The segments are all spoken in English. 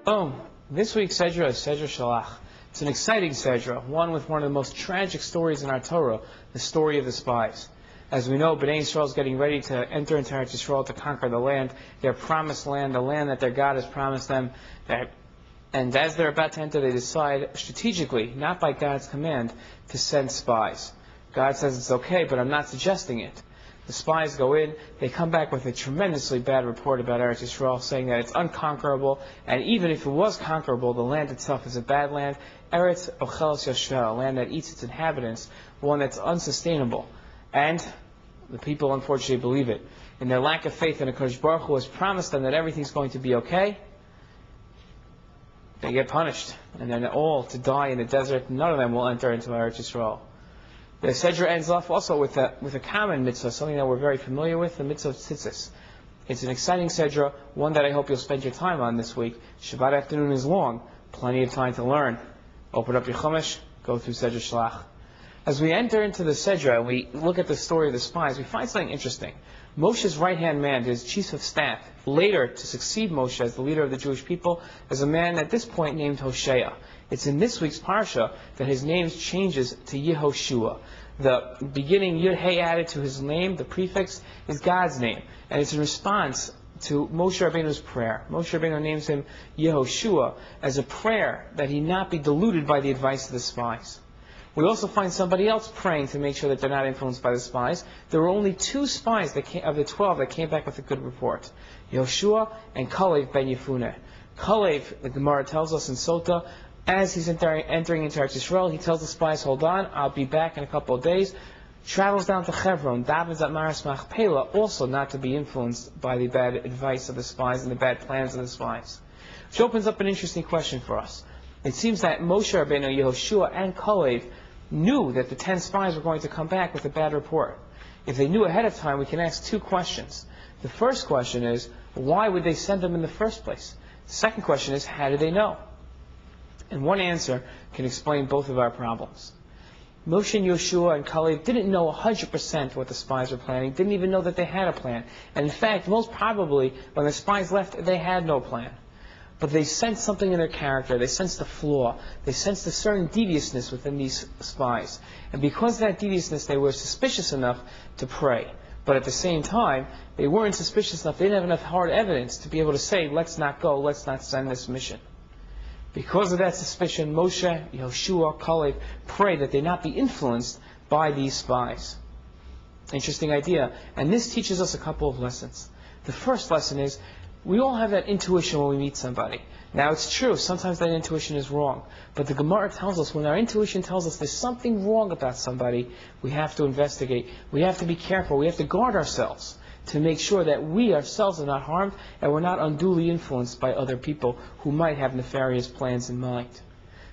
Boom. This week's Sedra is Dvar Torah Shelach. It's an exciting Sedra, one with one of the most tragic stories in our Torah, the story of the spies. As we know, Bnei Yisrael is getting ready to enter into Eretz Yisrael to conquer the land, their promised land, the land that their God has promised them. And as they're about to enter, they decide strategically, not by God's command, to send spies. God says it's okay, but I'm not suggesting it. The spies go in, they come back with a tremendously bad report about Eretz Yisrael, saying that it's unconquerable, and even if it was conquerable, the land itself is a bad land. Eretz Ochelos Yoshvel, a land that eats its inhabitants, one that's unsustainable. And the people unfortunately believe it. In their lack of faith in HaKadosh Baruch Hu has promised them that everything's going to be okay, they get punished. And they're all to die in the desert. None of them will enter into Eretz Yisrael. The Sedra ends off also with a common mitzvah, something that we're very familiar with, the mitzvah of tzitzis. It's an exciting Sedra, one that I hope you'll spend your time on this week. Shabbat afternoon is long, plenty of time to learn. Open up your Chumash, go through Dvar Torah Shelach. As we enter into the Sedra and we look at the story of the spies, we find something interesting. Moshe's right-hand man, his chief of staff, later to succeed Moshe as the leader of the Jewish people, is a man at this point named Hosea. It's in this week's Parsha that his name changes to Yehoshua. The beginning Yud-Hey added to his name, the prefix, is God's name. And it's in response to Moshe Rabbeinu's prayer. Moshe Rabbeinu names him Yehoshua as a prayer that he not be deluded by the advice of the spies. We also find somebody else praying to make sure that they're not influenced by the spies. There were only 2 spies of the 12 that came back with a good report. Yehoshua and Kalev ben Yefuneh. Kalev, the Gemara tells us in Sota, as he's entering into Eretz Yisrael, he tells the spies, hold on, I'll be back in a couple of days. Travels down to Hebron, davens at Maras Machpelah, also not to be influenced by the bad advice of the spies and the bad plans of the spies. Which opens up an interesting question for us. It seems that Moshe Rabbeinu, Yehoshua, and Kalev knew that the 10 spies were going to come back with a bad report. If they knew ahead of time, we can ask 2 questions. The first question is, why would they send them in the first place? The second question is, how did they know? And one answer can explain both of our problems. Moshe and Yehoshua and Kalev didn't know 100% what the spies were planning, didn't even know that they had a plan. And in fact, most probably, when the spies left, they had no plan. But they sensed something in their character, they sensed a flaw, they sensed a certain deviousness within these spies. And because of that deviousness, they were suspicious enough to pray. But at the same time, they weren't suspicious enough, they didn't have enough hard evidence to be able to say, let's not go, let's not send this mission. Because of that suspicion, Moshe, Yehoshua, Kalev prayed that they not be influenced by these spies. Interesting idea. And this teaches us a couple of lessons. The first lesson is, we all have that intuition when we meet somebody. Now it's true, sometimes that intuition is wrong. But the Gemara tells us, when our intuition tells us there's something wrong about somebody, we have to investigate. We have to be careful. We have to guard ourselves to make sure that we ourselves are not harmed and we're not unduly influenced by other people who might have nefarious plans in mind.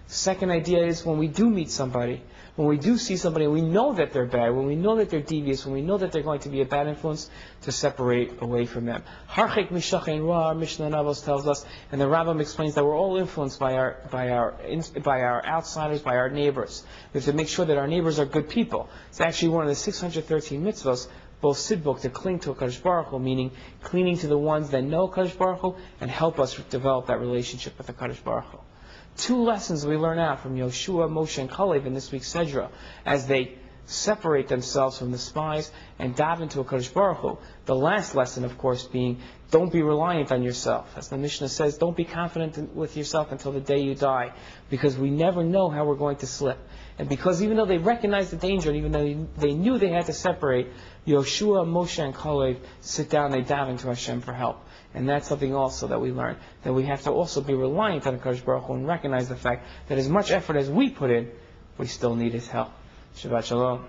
The second idea is, when we do meet somebody, when we do see somebody and we know that they're bad, when we know that they're devious, when we know that they're going to be a bad influence, to separate away from them. Harchek mishachein ra, our Mishnah Navos tells us, and the Rambam explains that we're all influenced by our outsiders, by our neighbors. We have to make sure that our neighbors are good people. It's actually one of the 613 mitzvahs, both sidbuk, to cling to HaKadosh Baruch Hu, meaning clinging to the ones that know HaKadosh Baruch Hu and help us develop that relationship with HaKadosh Baruch Hu. 2 lessons we learn out from Yehoshua, Moshe, and Kalev in this week's Sedra, as they separate themselves from the spies and dive into HaKadosh Baruch Hu. The last lesson, of course, being, don't be reliant on yourself. As the Mishnah says, don't be confident with yourself until the day you die, because we never know how we're going to slip. And because even though they recognized the danger, and even though they knew they had to separate, Yehoshua, Moshe, and Kalev sit down, they dive into Hashem for help. And that's something also that we learn, that we have to also be reliant on HaKadosh Baruch Hu and recognize the fact that as much effort as we put in, we still need His help. Shabbat Shalom.